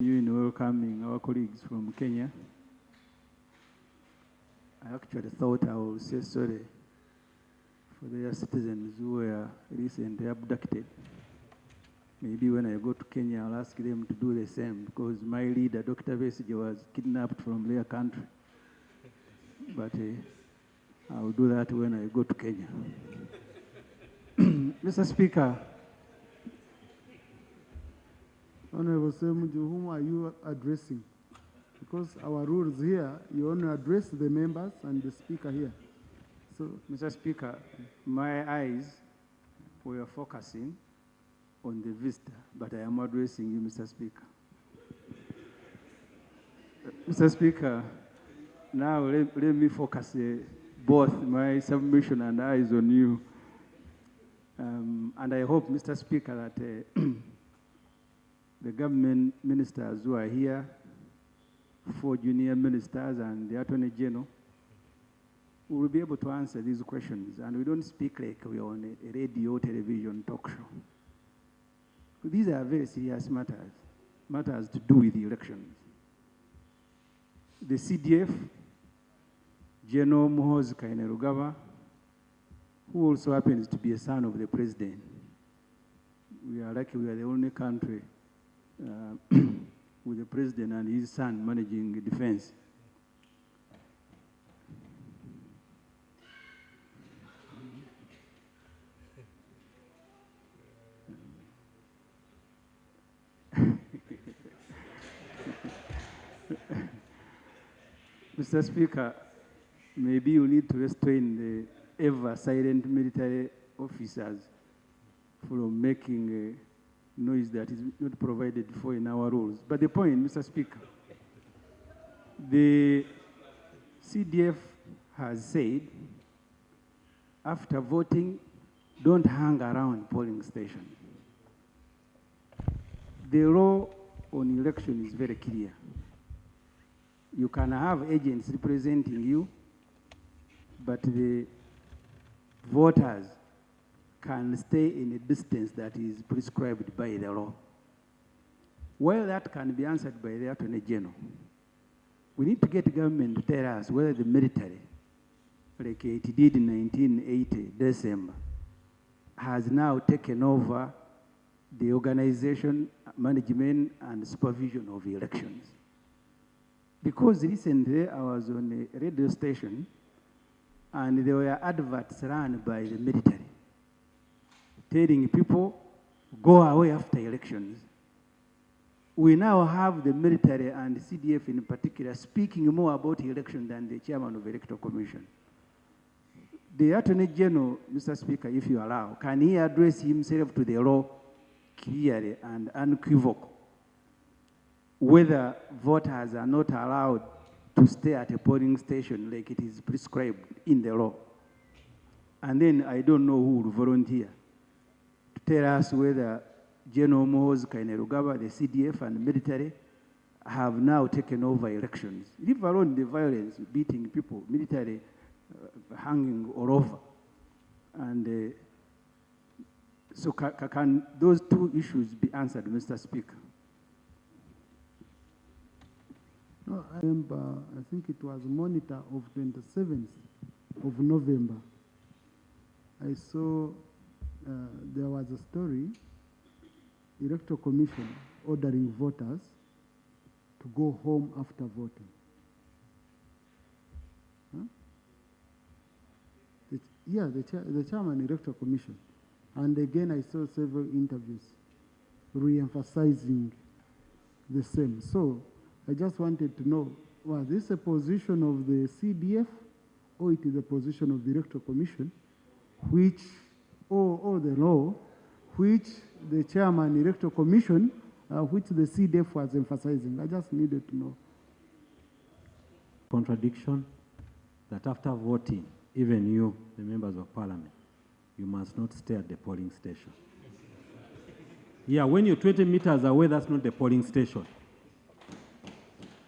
You in welcoming our colleagues from Kenya. I actually thought I would say sorry for their citizens who were recently abducted. Maybe when I go to Kenya, I'll ask them to do the same, because my leader, Dr. Besigye, was kidnapped from their country. But I'll do that when I go to Kenya. Mr. Speaker, Honorable Semuju, whom are you addressing? Because our rules here, you only address the members and the speaker here. So, Mr. Speaker, my eyes were focusing on the visitor, but I am addressing you, Mr. Speaker. Mr. Speaker, now let me focus both my submission and eyes on you. And I hope, Mr. Speaker, that the government ministers who are here, 4 junior ministers and the Attorney General, will be able to answer these questions. And we don't speak like we're on a radio, television talk show. These are very serious matters to do with the elections. The CDF, General Muhoozi Kainerugaba, who also happens to be a son of the president. We are lucky we are the only country with the president and his son managing defense. Mr. Speaker, maybe you need to restrain the ever-silent military officers from making noise that is not provided for in our rules. But the point, Mr. Speaker, the CDF has said, after voting, don't hang around polling stations. The law on election is very clear. You can have agents representing you, but the voters can stay in a distance that is prescribed by the law. Well, that can be answered by the Attorney General. We need to get the government to tell us whether the military, like it did in 1980, December, has now taken over the organization, management, and supervision of elections. Because recently I was on a radio station and there were adverts run by the military telling people, go away after elections. We now have the military and the CDF in particular speaking more about election than the chairman of the Electoral Commission. The Attorney General, Mr. Speaker, if you allow, can he address himself to the law clearly and unequivocal, whether voters are not allowed to stay at a polling station like it is prescribed in the law? And then I don't know who will volunteer to tell us whether General Muhoozi Kainerugaba, the CDF and the military have now taken over elections. Leave alone the violence, beating people, military hanging all over. And so can those two issues be answered, Mr. Speaker? No, I remember, I think it was monitor of 27th of November. I saw there was a story, Electoral Commission ordering voters to go home after voting. Huh? The chairman Electoral Commission. And again, I saw several interviews re-emphasizing the same. So I just wanted to know, was this a position of the CDF or it is a position of the Electoral Commission, which, or the law, which the chairman Electoral Commission, which the CDF was emphasizing? I just needed to know. Contradiction that after voting, even you, the members of parliament, you must not stay at the polling station. Yeah, when you're 20 meters away, that's not the polling station.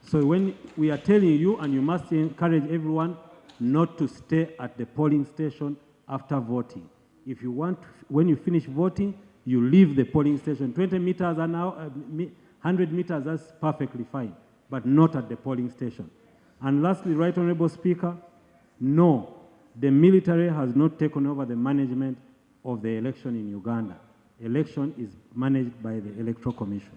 So when we are telling you, and you must encourage everyone not to stay at the polling station after voting. If you want, when you finish voting, you leave the polling station 20 meters an hour, 100 meters, that's perfectly fine, but not at the polling station. And lastly, Right Honorable Speaker, no, the military has not taken over the management of the election in Uganda. Election is managed by the Electoral Commission.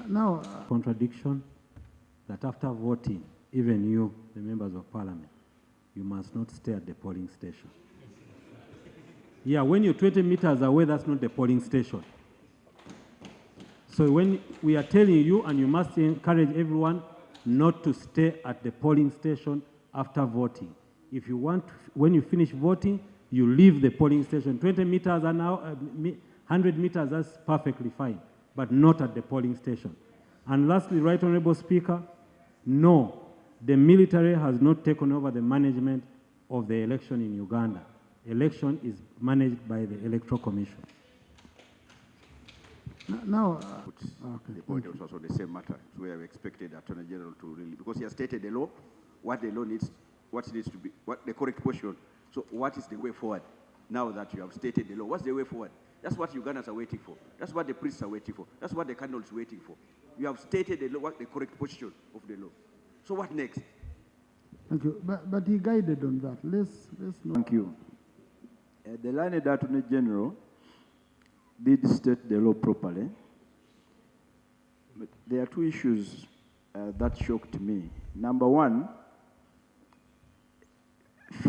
Now, Contradiction that after voting, even you, the members of parliament, you must not stay at the polling station. Yeah, when you're 20 meters away, that's not the polling station. So when we are telling you, and you must encourage everyone not to stay at the polling station after voting. If you want, when you finish voting, you leave the polling station. 20 meters an hour, 100 meters, that's perfectly fine, but not at the polling station. And lastly, Right Honorable Speaker, no, the military has not taken over the management of the election in Uganda. Election is managed by the Electoral Commission. now, The point was also the same matter. So we have expected Attorney General to really, because he has stated the law, what the law needs, what needs to be, what the correct position. So what is the way forward? Now that you have stated the law, what's the way forward? That's what Ugandans are waiting for. That's what the priests are waiting for. That's what the cardinals are waiting for. You have stated the law, what the correct position of the law. So what next? thank you. But he guided on that. Let's know. Thank you. The learned Attorney General did state the law properly. But there are two issues that shocked me. Number one,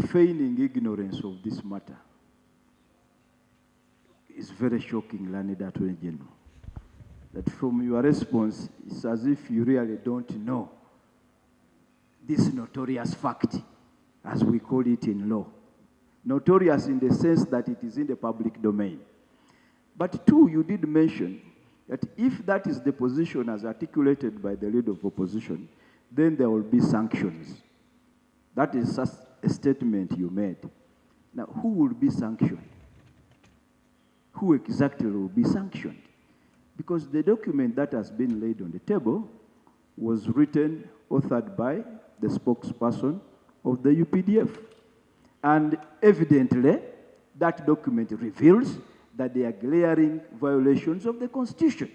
feigning ignorance of this matter is very shocking, learned Attorney General. That from your response, it's as if you really don't know this notorious fact, as we call it in law. Notorious in the sense that it is in the public domain. But two, you did mention that if that is the position as articulated by the leader of opposition, then there will be sanctions. That is just a statement you made. Now, who will be sanctioned? Who exactly will be sanctioned? Because the document that has been laid on the table was written, authored by the spokesperson of the UPDF. And evidently, that document reveals that they are glaring violations of the Constitution.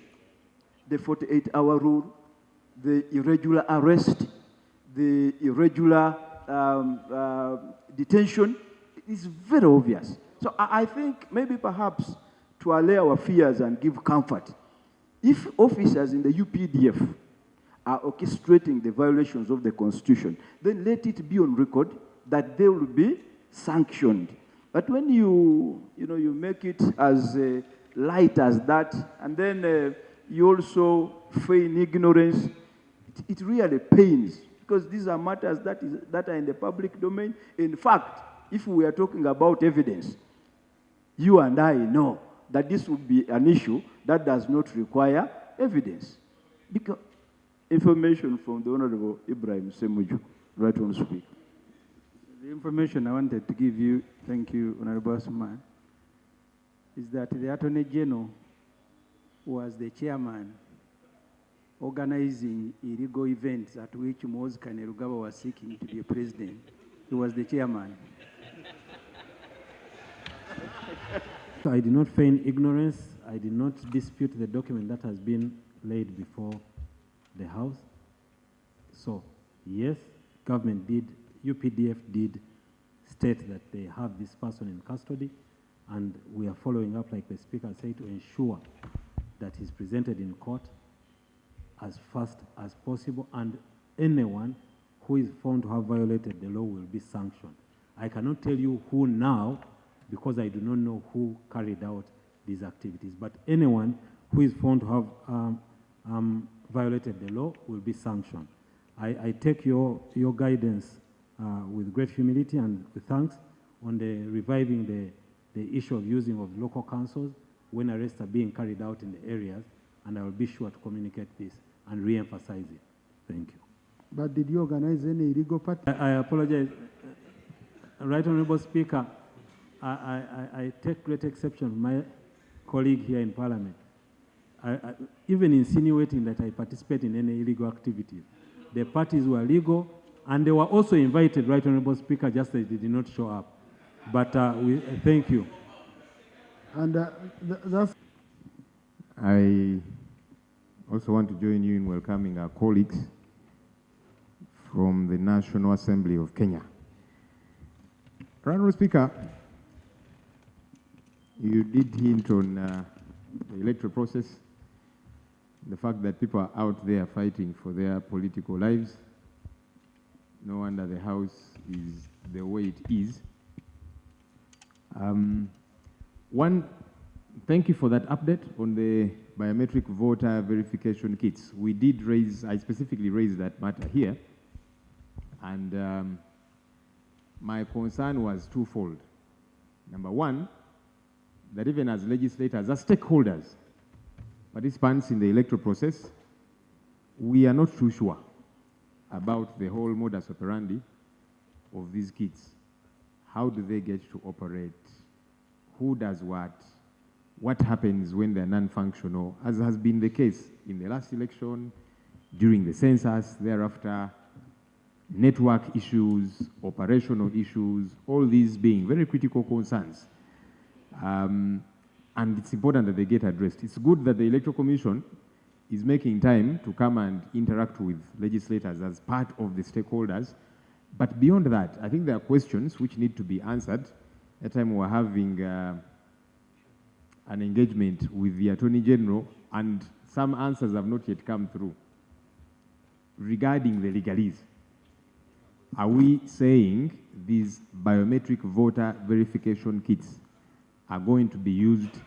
The 48-hour rule, the irregular arrest, the irregular detention is very obvious. So I think maybe perhaps to allay our fears and give comfort, if officers in the UPDF are orchestrating the violations of the Constitution, then let it be on record that they will be sanctioned. But when you make it as light as that, and then you also feign ignorance, it really pains, because these are matters that are in the public domain. In fact, if we are talking about evidence, you and I know that this would be an issue that does not require evidence. Because information from the Honorable Ibrahim Semuju, Right on speak. The information I wanted to give you, thank you, Honorable Asman, is that the Attorney General was the chairman organizing illegal events at which Muhoozi Kainerugaba was seeking to be a president. He was the chairman. I did not feign ignorance. I did not dispute the document that has been laid before the House. So, yes, government did, UPDF did state that they have this person in custody, and we are following up, like the Speaker said, to ensure that he's presented in court as fast as possible, and anyone who is found to have violated the law will be sanctioned. I cannot tell you who now, because I do not know who carried out these activities, but anyone who is found to have violated the law will be sanctioned. I take your guidance with great humility and with thanks on the reviving the issue of using of local councils when arrests are being carried out in the areas, and I will be sure to communicate this and re-emphasize it. Thank you. But did you organize any illegal party? I apologize. Right Honorable Speaker, I take great exception with my colleague here in Parliament. Even insinuating that I participate in any illegal activities. The parties were legal, and they were also invited, Right Honorable Speaker, just that they did not show up. But we thank you. And that's I also want to join you in welcoming our colleagues from the National Assembly of Kenya. Honorable Speaker, you did hint on the electoral process, the fact that people are out there fighting for their political lives. No wonder the House is the way it is. Thank you for that update on the biometric voter verification kits. We did raise, I specifically raised that matter here, and my concern was twofold. Number one, that even as legislators, as stakeholders, participants in the electoral process, we are not too sure about the whole modus operandi of these kits. How do they get to operate? Who does what? What happens when they're non-functional, as has been the case in the last election, during the census, thereafter, network issues, operational issues, all these being very critical concerns. And it's important that they get addressed. It's good that the Electoral Commission is making time to come and interact with legislators as part of the stakeholders. But beyond that, I think there are questions which need to be answered. At the time we're having an engagement with the Attorney General, and some answers have not yet come through regarding the legalese. Are we saying these biometric voter verification kits are going to be used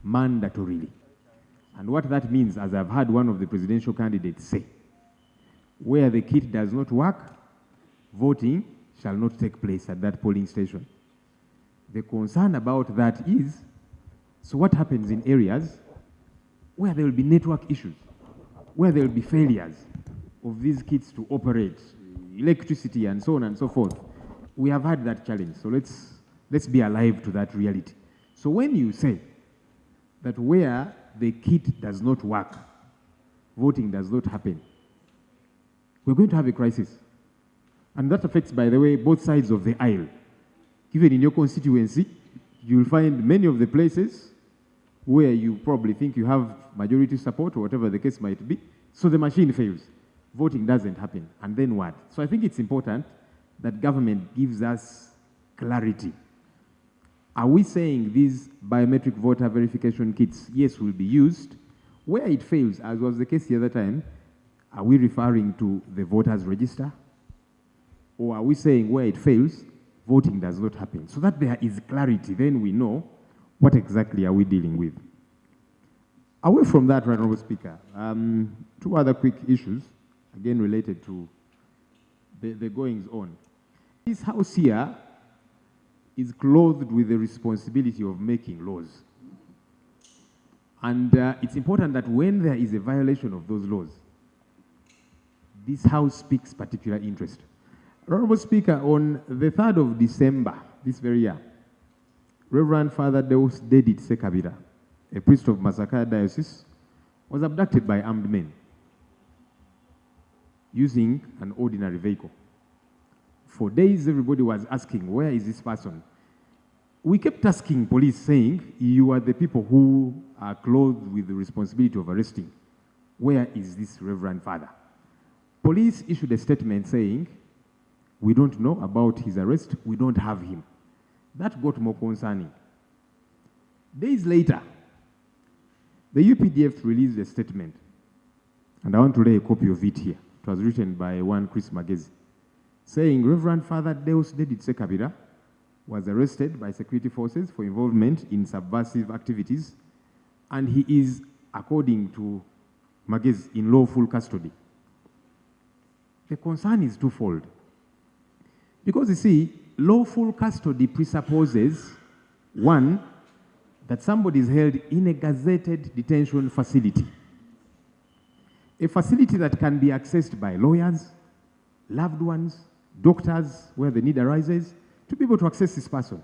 mandatorily? And what that means, as I've heard one of the presidential candidates say, where the kit does not work, voting shall not take place at that polling station. The concern about that is, so what happens in areas where there will be network issues, where there will be failures of these kits to operate, electricity and so on and so forth? We have had that challenge, so let's be alive to that reality. So when you say that where the kit does not work, voting does not happen, we're going to have a crisis. And that affects, by the way, both sides of the aisle. Even in your constituency, you'll find many of the places where you probably think you have majority support or whatever the case might be, so the machine fails. Voting doesn't happen. And then what? So I think it's important that government gives us clarity. Are we saying these biometric voter verification kits, yes, will be used? Where it fails, as was the case the other time, are we referring to the voters register? Or are we saying where it fails, voting does not happen? So that there is clarity, then we know what exactly are we dealing with. Away from that, Honorable Speaker, two other quick issues, again related to the goings on. This House here is clothed with the responsibility of making laws. And it's important that when there is a violation of those laws, this House speaks particular interest. Honorable Speaker, on the 3rd of December, this very year, Reverend Father Deus Dedit Sekabira, a priest of Masaka Diocese, was abducted by armed men using an ordinary vehicle. For days, everybody was asking, where is this person? We kept asking police, saying, you are the people who are clothed with the responsibility of arresting. Where is this Reverend Father? Police issued a statement saying, we don't know about his arrest, we don't have him. That got more concerning. Days later, the UPDF released a statement, and I want to lay a copy of it here. It was written by one Chris Magezi, saying Reverend Father Deus Dedit Sekabira was arrested by security forces for involvement in subversive activities, and he is, according to Magezi, in lawful custody. The concern is twofold. Because you see, lawful custody presupposes, one, that somebody is held in a gazetted detention facility. A facility that can be accessed by lawyers, loved ones, doctors, where the need arises, to be able to access this person.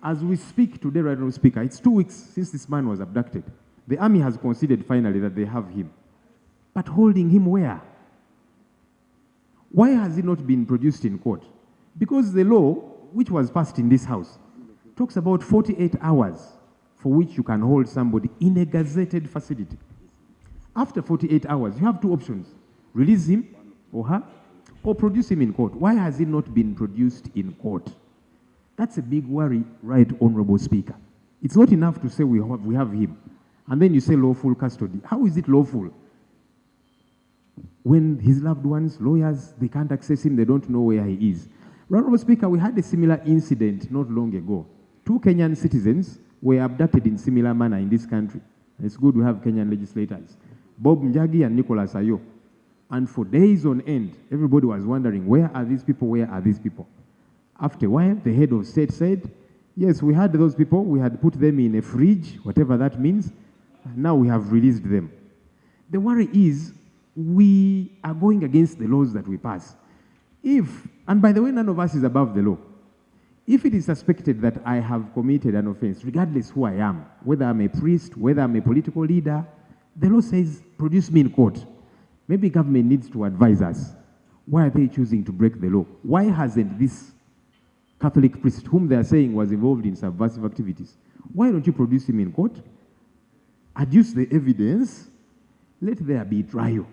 As we speak today, Honorable Speaker, it's 2 weeks since this man was abducted. The army has conceded finally that they have him. But holding him where? Why has he not been produced in court? Because the law, which was passed in this House, talks about 48 hours for which you can hold somebody in a gazetted facility. After 48 hours, you have two options: release him or her, or produce him in court. Why has he not been produced in court? That's a big worry, right, Honorable Speaker. It's not enough to say we have him, and then you say lawful custody. How is it lawful when his loved ones, lawyers, they can't access him, they don't know where he is? Honorable Speaker, we had a similar incident not long ago. 2 Kenyan citizens were abducted in similar manner in this country. It's good we have Kenyan legislators, Bob Njagi and Nicholas Ayo. And for days on end, everybody was wondering, where are these people? Where are these people? After a while, the head of state said, yes, we had those people. We had put them in a fridge, whatever that means. Now we have released them. The worry is we are going against the laws that we pass. If, and by the way, none of us is above the law. If it is suspected that I have committed an offense, regardless who I am, whether I'm a priest, whether I'm a political leader, the law says, produce me in court. Maybe government needs to advise us. Why are they choosing to break the law? Why hasn't this Catholic priest, whom they are saying was involved in subversive activities, why don't you produce him in court? Adduce the evidence. Let there be trial.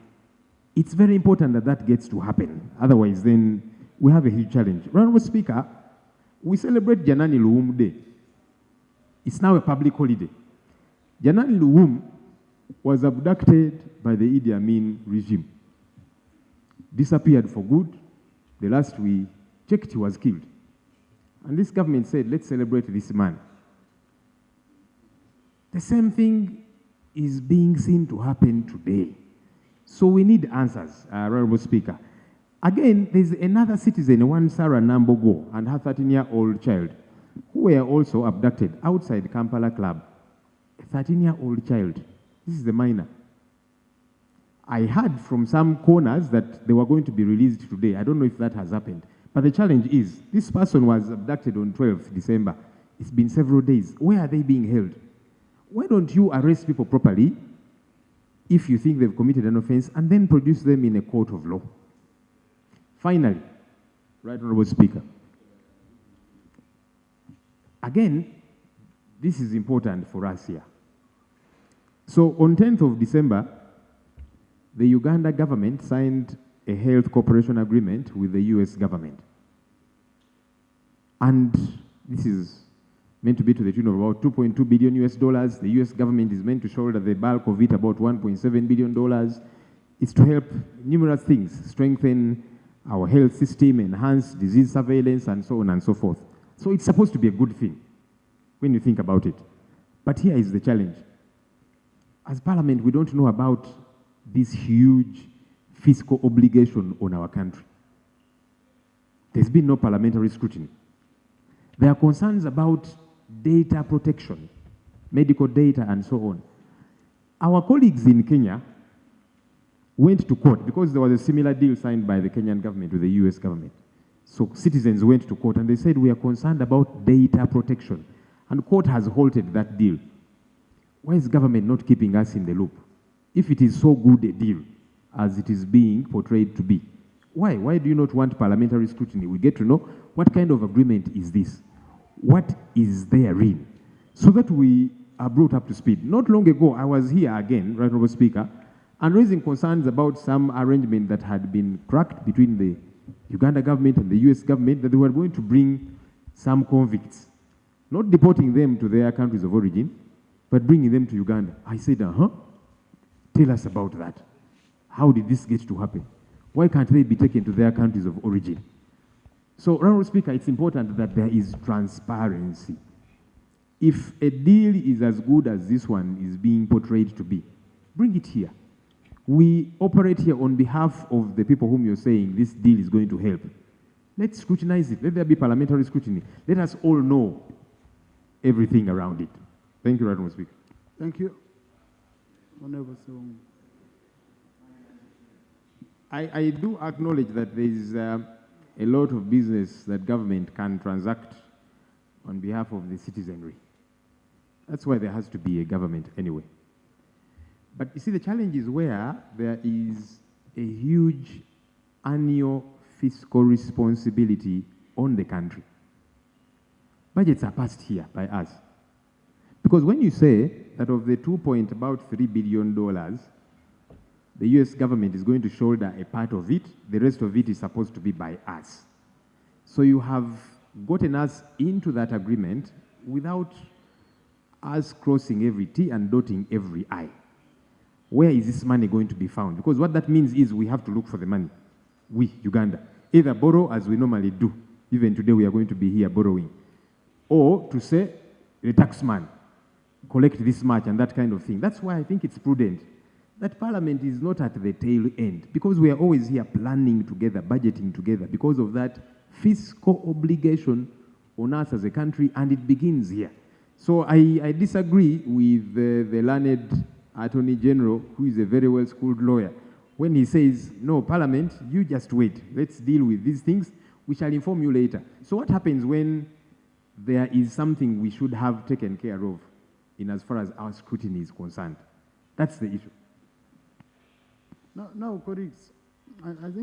It's very important that that gets to happen. Otherwise, then we have a huge challenge. Honorable Speaker, we celebrate Janani Luwum Day. It's now a public holiday. Janani Luwum was abducted by the Idi Amin regime. Disappeared for good. The last we checked, he was killed. And this government said, let's celebrate this man. The same thing is being seen to happen today. So we need answers, Honorable Speaker. Again, there's another citizen, one Sarah Nambogo, and her 13-year-old child, who were also abducted outside Kampala Club. A 13-year-old child. This is a minor. I heard from some corners that they were going to be released today. I don't know if that has happened. But the challenge is, this person was abducted on 12th December. It's been several days. Where are they being held? Why don't you arrest people properly if you think they've committed an offense and then produce them in a court of law? Finally, Right Honorable Speaker, again, this is important for us here. So on 10th of December, the Uganda government signed a health cooperation agreement with the US government. And this is meant to be to the tune of about $2.2 billion US dollars. The US government is meant to shoulder the bulk of it, about $1.7 billion. It's to help numerous things, strengthen our health system, enhance disease surveillance, and so on and so forth. So it's supposed to be a good thing when you think about it. But here is the challenge. As Parliament, we don't know about this huge fiscal obligation on our country. There's been no parliamentary scrutiny. There are concerns about data protection, medical data, and so on. Our colleagues in Kenya went to court because there was a similar deal signed by the Kenyan government with the US government. So citizens went to court and they said, we are concerned about data protection. And court has halted that deal. Why is government not keeping us in the loop? If it is so good a deal as it is being portrayed to be, why? Why do you not want parliamentary scrutiny? We get to know what kind of agreement is this? What is therein? So that we are brought up to speed. Not long ago, I was here again, Right Honorable Speaker, and raising concerns about some arrangement that had been cracked between the Uganda government and the US government, that they were going to bring some convicts, not deporting them to their countries of origin, but bringing them to Uganda. I said, tell us about that. How did this get to happen? Why can't they be taken to their countries of origin? So, Honorable Speaker, it's important that there is transparency. If a deal is as good as this one is being portrayed to be, bring it here. We operate here on behalf of the people whom you're saying this deal is going to help. Let's scrutinize it. Let there be parliamentary scrutiny. Let us all know everything around it. Thank you, Honorable Speaker. Thank you. Honorable Song. I do acknowledge that there is a lot of business that government can transact on behalf of the citizenry. That's why there has to be a government anyway. But you see, the challenge is where there is a huge annual fiscal responsibility on the country. Budgets are passed here by us. Because when you say that of the $2.3 billion, the US government is going to shoulder a part of it, the rest of it is supposed to be by us. So you have gotten us into that agreement without us crossing every T and dotting every I. Where is this money going to be found? Because what that means is we have to look for the money. We, Uganda, either borrow as we normally do. Even today we are going to be here borrowing. Or to say, the taxman, collect this much and that kind of thing. That's why I think it's prudent that Parliament is not at the tail end, because we are always here planning together, budgeting together, because of that fiscal obligation on us as a country, and it begins here. So I disagree with the learned Attorney General, who is a very well-schooled lawyer, when he says, no, Parliament, you just wait. Let's deal with these things. We shall inform you later. So what happens when there is something we should have taken care of in as far as our scrutiny is concerned? That's the issue. Now, colleagues, I think